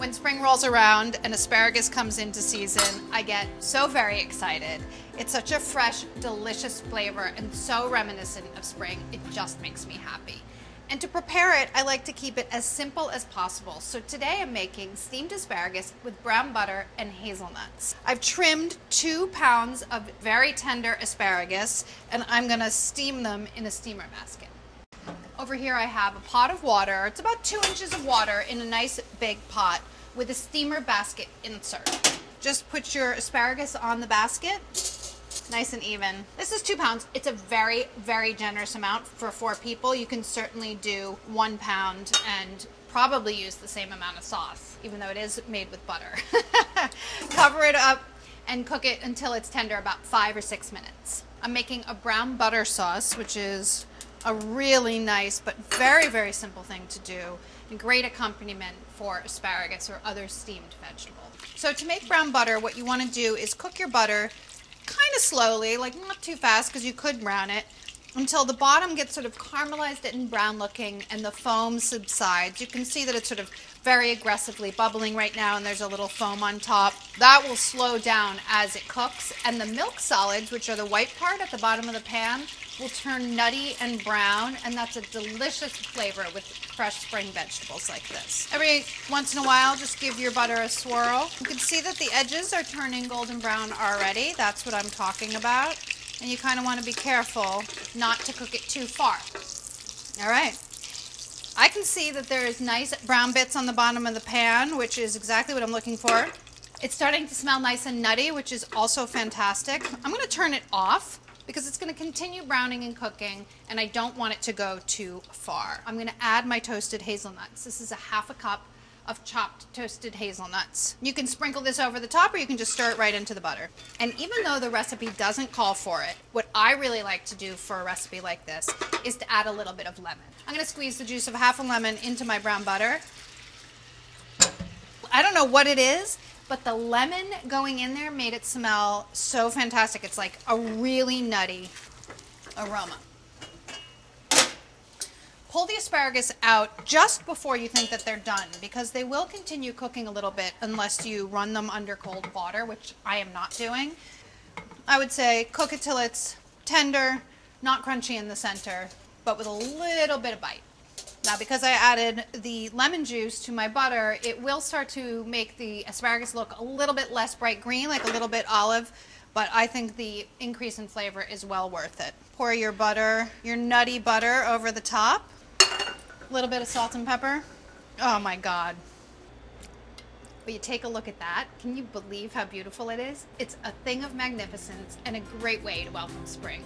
When spring rolls around and asparagus comes into season, I get so very excited. It's such a fresh, delicious flavor and so reminiscent of spring, it just makes me happy. And to prepare it, I like to keep it as simple as possible. So today I'm making steamed asparagus with brown butter and hazelnuts. I've trimmed 2 pounds of very tender asparagus and I'm gonna steam them in a steamer basket. Over here I have a pot of water. It's about 2 inches of water in a nice big pot with a steamer basket insert. Just put your asparagus on the basket, nice and even. This is 2 pounds. It's a very, very generous amount for 4 people. You can certainly do 1 pound and probably use the same amount of sauce, even though it is made with butter. Cover it up and cook it until it's tender, about 5 or 6 minutes. I'm making a brown butter sauce, which is a really nice but very, very simple thing to do and great accompaniment for asparagus or other steamed vegetables. So to make brown butter, what you want to do is cook your butter kind of slowly, like not too fast because you could brown it, until the bottom gets sort of caramelized and brown looking and the foam subsides. You can see that it's sort of very aggressively bubbling right now and there's a little foam on top. That will slow down as it cooks, and the milk solids, which are the white part at the bottom of the pan, will turn nutty and brown, and that's a delicious flavor with fresh spring vegetables like this. Every once in a while, just give your butter a swirl. You can see that the edges are turning golden brown already. That's what I'm talking about. And you kind of want to be careful not to cook it too far. All right. I can see that there's nice brown bits on the bottom of the pan, which is exactly what I'm looking for. It's starting to smell nice and nutty, which is also fantastic. I'm going to turn it off because it's going to continue browning and cooking, and I don't want it to go too far. I'm going to add my toasted hazelnuts. This is a 1/2 cup of chopped toasted hazelnuts. You can sprinkle this over the top or you can just stir it right into the butter. And even though the recipe doesn't call for it, what I really like to do for a recipe like this is to add a little bit of lemon. I'm going to squeeze the juice of 1/2 lemon into my brown butter. I don't know what it is, but the lemon going in there made it smell so fantastic. It's like a really nutty aroma. Pull the asparagus out just before you think that they're done, because they will continue cooking a little bit unless you run them under cold water, which I am not doing. I would say cook it till it's tender, not crunchy in the center, but with a little bit of bite. Now, because I added the lemon juice to my butter, it will start to make the asparagus look a little bit less bright green, like a little bit olive, but I think the increase in flavor is well worth it. Pour your butter, your nutty butter over the top. A little bit of salt and pepper. Oh my God. But you take a look at that. Can you believe how beautiful it is? It's a thing of magnificence and a great way to welcome spring.